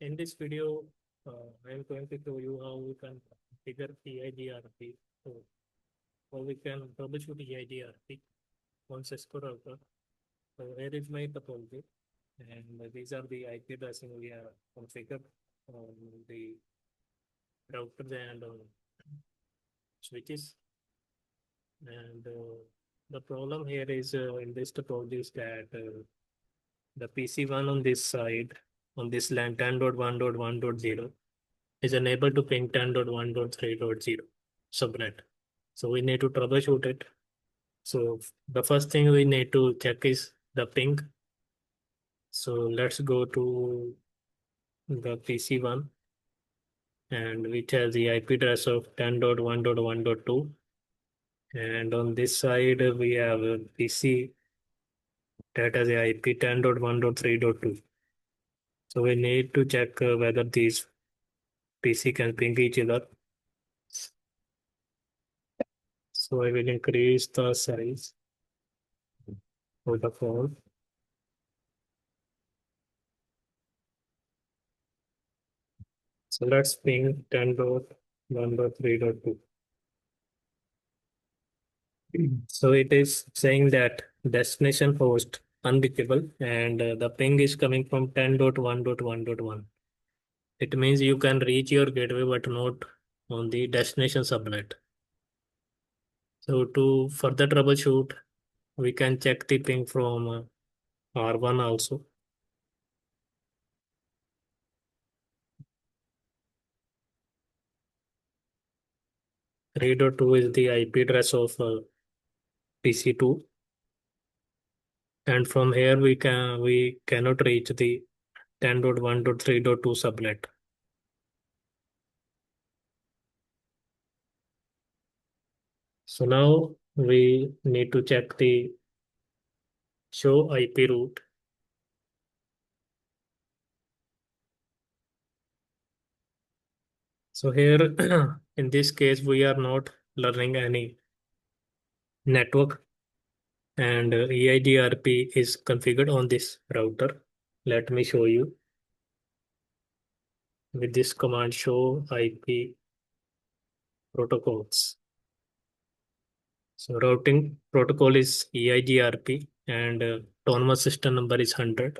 In this video, I am going to show you how we can configure EIGRP. So, how we can troubleshoot EIGRP on Cisco router. So here is my topology, and these are the IP addressing we have configured on the routers and switches. And the problem here is in this topology is that the PC1 on this side, on this LAN 10.1.1.0, is unable to ping 10.1.3.0 subnet. So we need to troubleshoot it. So the first thing we need to check is the ping. So let's go to the PC1 and which has the IP address of 10.1.1.2. And on this side, we have a PC that has the IP 10.1.3.2. So we need to check whether these PC can ping each other. So I will increase the size of the phone. So let's ping 10.1.3.2. So it is saying that destination host unreachable and the ping is coming from 10.1.1.1. It means you can reach your gateway but not on the destination subnet. So to further troubleshoot, we can check the ping from R1 also. Reader 2 is the IP address of PC2, and from here we cannot reach the 10.1.3.2 subnet. So now we need to check the show IP route. So here in this case we are not learning any network, and EIGRP is configured on this router. Let me show you with this command show IP protocols. So routing protocol is EIGRP and autonomous system number is 100.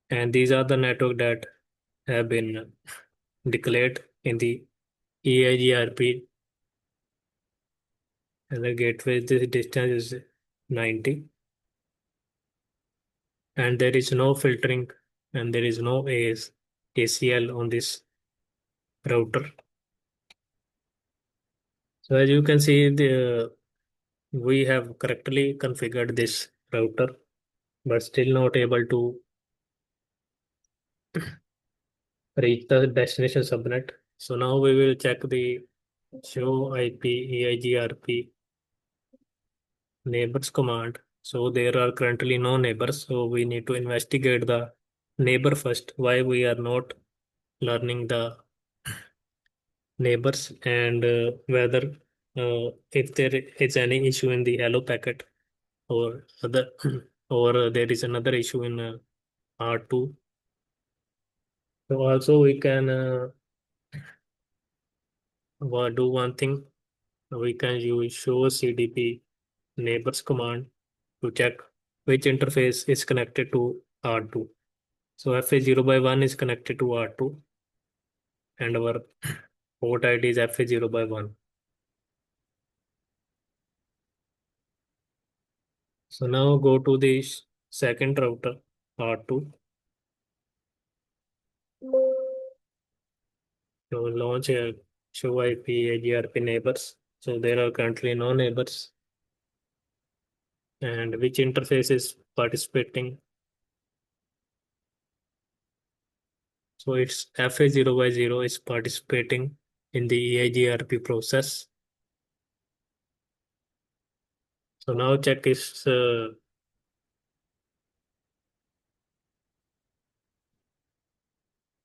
And these are the network that have been declared in the EIGRP, and the gateway this distance is 90. And there is no filtering and there is no ACL on this router. So as you can see, we have correctly configured this router, but still not able to reach the destination subnet. So now we will check the show IP EIGRP neighbors command. So there are currently no neighbors. So we need to investigate the neighbor first. Why we are not learning the neighbors, and whether if there is any issue in the hello packet or other or there is another issue in R2. So also we can do one thing. We can use show CDP neighbors command to check which interface is connected to R2. So FA0/1 is connected to R2 and our port ID is FA0/1. So now go to the second router R2. So launch a show IP EIGRP neighbors. So there are currently no neighbors. And which interface is participating? So it's FA0/0 is participating in the EIGRP process. So now check is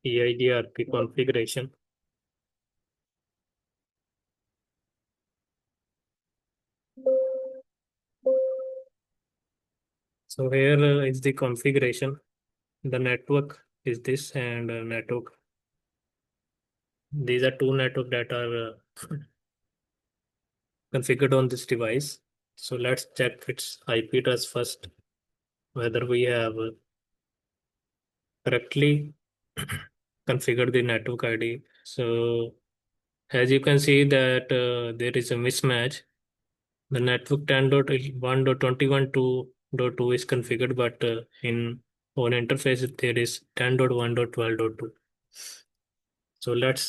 EIGRP configuration. So here is the configuration. The network is this, and network. These are two network that are configured on this device. So let's check its IP address first, whether we have correctly configured the network ID. So as you can see that there is a mismatch. The network 10.1.21.2.2 is configured, but in our interface there is 10.1.12.2. So let's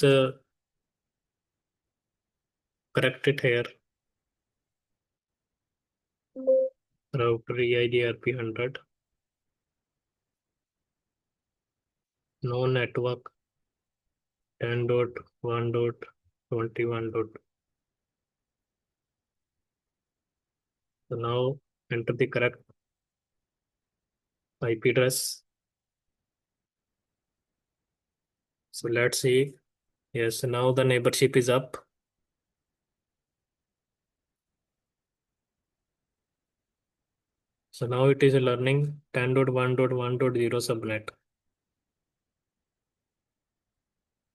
correct it here. Router EIGRP 100. No network 10.1.21. So now enter the correct IP address. So let's see. Yes, now the neighborship is up. So now it is learning 10.1.1.0 subnet.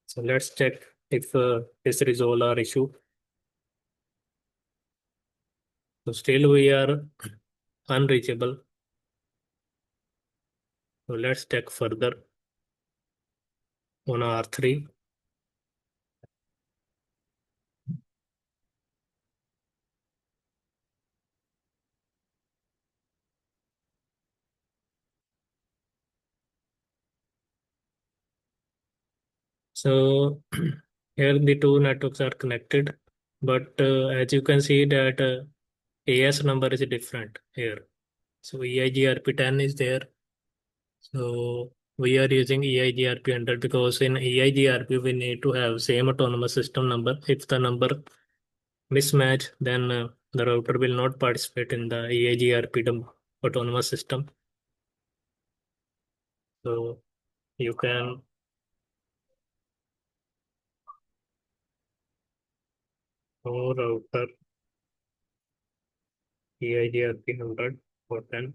So let's check if this resolve our issue. So still we are unreachable. So let's check further on R3. So here the two networks are connected, but as you can see that AS number is different here. So EIGRP 10 is there. So we are using EIGRP 100 because in EIGRP we need to have same autonomous system number. If the number mismatch, then the router will not participate in the EIGRP autonomous system. So you can router EIGRP 100 for 10.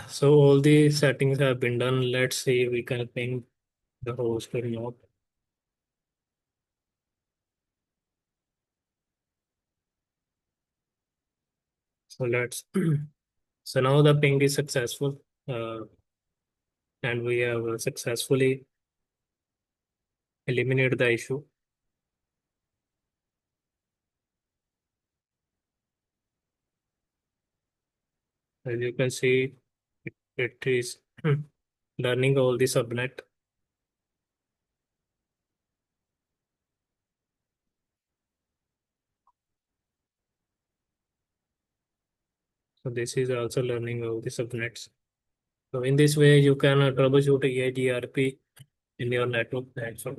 So all the settings have been done. Let's see if we can ping the host or not. So let's so now the ping is successful, and we have successfully eliminated the issue. As you can see, it is learning all the subnet. So this is also learning all the subnets. So in this way, you can troubleshoot EIGRP in your network. Thanks for